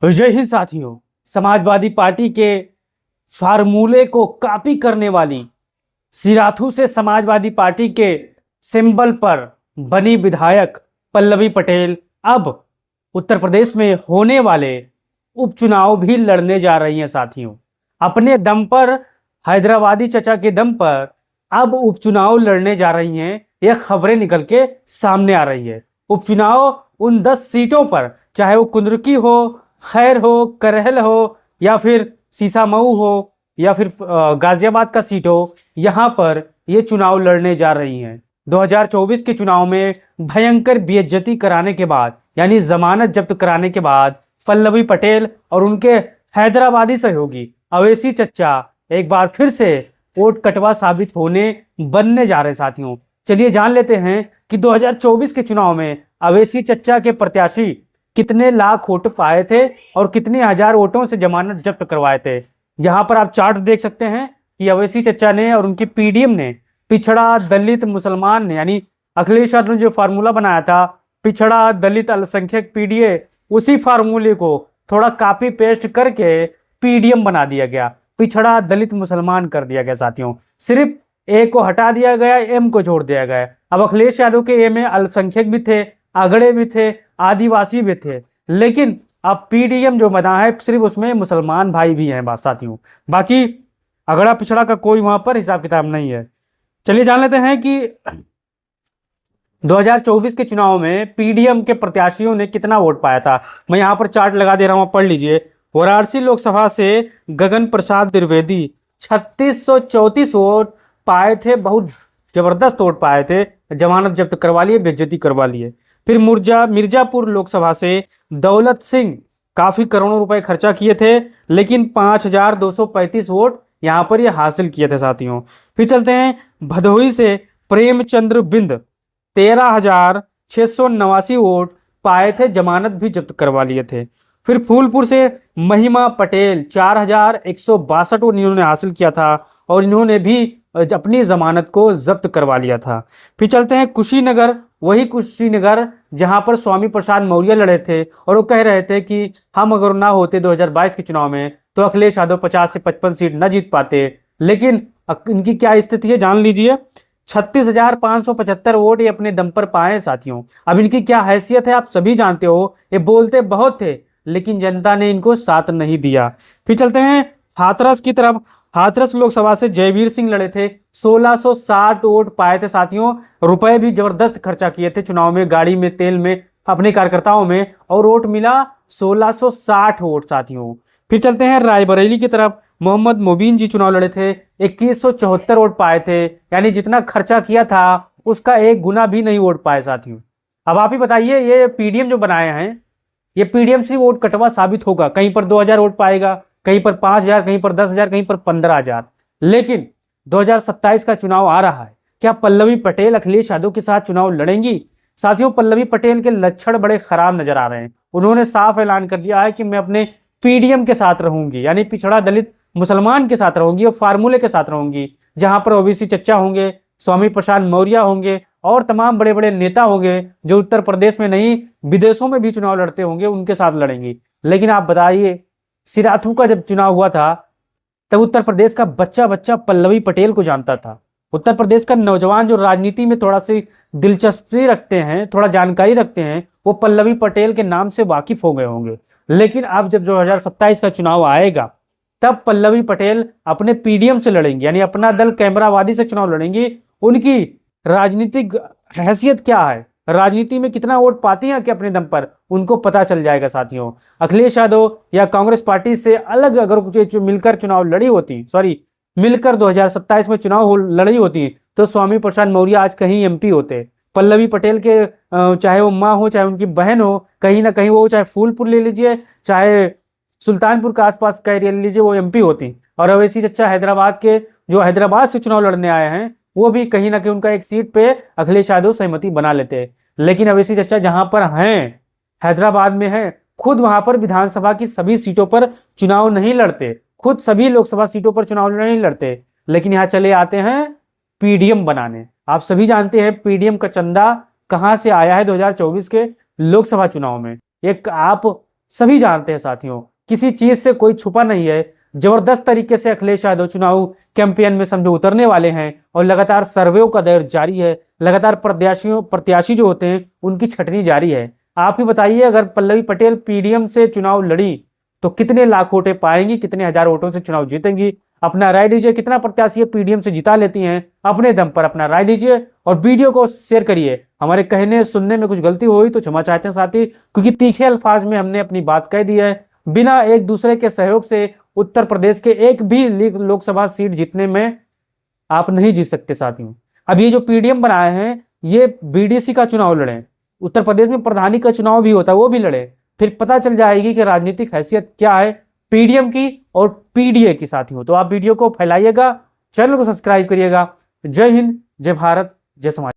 जय हिंद साथियों। समाजवादी पार्टी के फार्मूले को कॉपी करने वाली सिराथू से समाजवादी पार्टी के सिंबल पर बनी विधायक पल्लवी पटेल अब उत्तर प्रदेश में होने वाले उपचुनाव भी लड़ने जा रही हैं साथियों। अपने दम पर, हैदराबादी चचा के दम पर अब उपचुनाव लड़ने जा रही हैं। ये खबरें निकल के सामने आ रही है। उपचुनाव उन 10 सीटों पर, चाहे वो कुंदरुकी हो, खैर हो, करहल हो, या फिर सीसामऊ हो, या फिर गाजियाबाद का सीट हो, यहाँ पर ये चुनाव लड़ने जा रही हैं। 2024 के चुनाव में भयंकर बेइज्जती कराने के बाद, यानी जमानत जब्त कराने के बाद, पल्लवी पटेल और उनके हैदराबादी सहयोगी अवैसी चच्चा एक बार फिर से वोट कटवा साबित होने बनने जा रहे साथियों। चलिए जान लेते हैं कि 2024 के चुनाव में अवैसी चच्चा के प्रत्याशी कितने लाख वोट पाए थे और कितने हजार वोटों से जमानत जब्त करवाए थे। यहाँ पर आप चार्ट देख सकते हैं कि अवैसी चच्चा ने और उनकी पीडीएम ने पिछड़ा, दलित, मुसलमान ने, यानी अखिलेश यादव ने जो फार्मूला बनाया था, पिछड़ा, दलित, अल्पसंख्यक, पीडीए, उसी फार्मूले को थोड़ा कॉपी पेस्ट करके पीडीएम बना दिया गया। पिछड़ा, दलित, मुसलमान कर दिया गया साथियों। सिर्फ ए को हटा दिया गया, एम को जोड़ दिया गया। अब अखिलेश यादव के ए में अल्पसंख्यक भी थे, अगड़े भी थे, आदिवासी भी थे, लेकिन अब पीडीएम जो बना है सिर्फ उसमें मुसलमान भाई भी हैं साथियों। बाकी अगड़ा पिछड़ा का कोई वहां पर हिसाब किताब नहीं है। चलिए जान लेते हैं कि 2024 के चुनाव में पीडीएम के प्रत्याशियों ने कितना वोट पाया था। मैं यहाँ पर चार्ट लगा दे रहा हूँ, पढ़ लीजिए। वाराणसी लोकसभा से गगन प्रसाद द्विवेदी 3634 वोट पाए थे। बहुत जबरदस्त वोट पाए थे। जमानत जब्त करवा लिए, बेइज्जती करवा लिए। फिर मिर्जापुर लोकसभा से दौलत सिंह काफी करोड़ों रुपए खर्चा किए थे, लेकिन 5235 वोट यहाँ पर ये हासिल किए थे साथियों। फिर चलते हैं भदोही से प्रेमचंद्र बिंद 13,689 वोट पाए थे, जमानत भी जब्त करवा लिए थे। फिर फूलपुर से महिमा पटेल 4162 वोट इन्होंने हासिल किया था और इन्होंने भी अपनी जमानत को जब्त करवा लिया था। फिर चलते हैं कुशीनगर, वही कुशीनगर जहां पर स्वामी प्रसाद मौर्य लड़े थे और वो कह रहे थे कि हम अगर ना होते 2022 के चुनाव में तो अखिलेश यादव 50 से 55 सीट न जीत पाते। लेकिन इनकी क्या स्थिति है जान लीजिए। 36,575 वोट ये अपने दम पर पाए साथियों। अब इनकी क्या हैसियत है आप सभी जानते हो। ये बोलते बहुत थे, लेकिन जनता ने इनको साथ नहीं दिया। फिर चलते हैं हाथरस की तरफ। हाथरस लोकसभा से जयवीर सिंह लड़े थे, 1660 वोट पाए थे साथियों। रुपए भी जबरदस्त खर्चा किए थे चुनाव में, गाड़ी में, तेल में, अपने कार्यकर्ताओं में, और वोट मिला 1660 वोट साथियों। फिर चलते हैं रायबरेली की तरफ। मोहम्मद मुबीन जी चुनाव लड़े थे, 2174 वोट पाए थे, यानी जितना खर्चा किया था उसका 1 गुना भी नहीं वोट पाए साथियों। अब आप ही बताइए, ये पीडीएम जो बनाए हैं, ये पीडीएम से वोट कटवा साबित होगा। कहीं पर 2000 वोट पाएगा, कहीं पर 5000, कहीं पर 10,000, कहीं पर 15,000। लेकिन 2027 का चुनाव आ रहा है, क्या पल्लवी पटेल अखिलेश यादव के साथ चुनाव लड़ेंगी? साथियों, पल्लवी पटेल के लक्षण बड़े खराब नजर आ रहे हैं। उन्होंने साफ ऐलान कर दिया है कि मैं अपने पीडीएम के साथ रहूंगी, यानी पिछड़ा, दलित, मुसलमान के साथ रहूंगी और फार्मूले के साथ रहूंगी, जहां पर ओबीसी चच्चा होंगे, स्वामी प्रसाद मौर्य होंगे और तमाम बड़े बड़े नेता होंगे जो उत्तर प्रदेश में नहीं विदेशों में भी चुनाव लड़ते होंगे, उनके साथ लड़ेंगी। लेकिन आप बताइए, सिराथू का जब चुनाव हुआ था तब उत्तर प्रदेश का बच्चा बच्चा पल्लवी पटेल को जानता था। उत्तर प्रदेश का नौजवान जो राजनीति में थोड़ा सी दिलचस्पी रखते हैं, थोड़ा जानकारी रखते हैं, वो पल्लवी पटेल के नाम से वाकिफ हो गए होंगे। लेकिन अब जब 2027 का चुनाव आएगा तब पल्लवी पटेल अपने पीडीएम से लड़ेंगी, यानी अपना दल कैमरावादी से चुनाव लड़ेंगी। उनकी राजनीतिक हैसियत क्या है, राजनीति में कितना वोट पाती हैं कि अपने दम पर, उनको पता चल जाएगा साथियों। अखिलेश यादव या कांग्रेस पार्टी से अलग अगर कुछ मिलकर चुनाव लड़ी होती, मिलकर 2027 में चुनाव लड़ी होती, तो स्वामी प्रसाद मौर्य आज कहीं एमपी होते। पल्लवी पटेल के चाहे वो माँ हो, चाहे उनकी बहन हो, कहीं ना कहीं वो, चाहे फूलपुर ले लीजिए, चाहे सुल्तानपुर के आसपास का एरिया ले लीजिए, वो एमपी होती। और अवैसी चच्चा हैदराबाद के, जो हैदराबाद से चुनाव लड़ने आए हैं, वो भी कहीं ना कहीं उनका एक सीट पे अखिलेश यादव सहमति बना लेते। लेकिन अवैसी चच्चा जहां पर हैं, हैदराबाद में हैं, खुद वहां पर विधानसभा की सभी सीटों पर चुनाव नहीं लड़ते, खुद सभी लोकसभा सीटों पर चुनाव नहीं लड़ते, लेकिन यहाँ चले आते हैं पीडीएम बनाने। आप सभी जानते हैं पीडीएम का चंदा कहां से आया है 2024 के लोकसभा चुनाव में। एक आप सभी जानते हैं साथियों, किसी चीज से कोई छुपा नहीं है। जबरदस्त तरीके से अखिलेश यादव चुनाव कैंपेन में समझो उतरने वाले हैं और लगातार सर्वे का दौर जारी है। लगातार प्रत्याशी जो होते हैं उनकी छटनी जारी है। आप ही बताइए, अगर पल्लवी पटेल पीडीएम से चुनाव लड़ी तो कितने लाख वोटें पाएंगी, कितने हजार वोटों से चुनाव जीतेंगी? अपना राय दीजिए, कितना प्रत्याशी पीडीएम से जिता लेती हैं? अपने दम पर अपना राय दीजिए और वीडियो को शेयर करिए। हमारे कहने सुनने में कुछ गलती हुई तो क्षमा चाहते हैं साथी, क्योंकि तीखे अल्फाज में हमने अपनी बात कह दी है। बिना एक दूसरे के सहयोग से उत्तर प्रदेश के एक भी लोकसभा सीट जीतने में आप नहीं जीत सकते साथियों। अब ये जो पीडीएम बनाए हैं, ये बीडीसी का चुनाव लड़े, उत्तर प्रदेश में प्रधानी का चुनाव भी होता है वो भी लड़े, फिर पता चल जाएगी कि राजनीतिक हैसियत क्या है पीडीएम की और पीडीए की साथियों। तो आप वीडियो को फैलाइएगा, चैनल को सब्सक्राइब करिएगा। जय हिंद, जय भारत, जय समाज।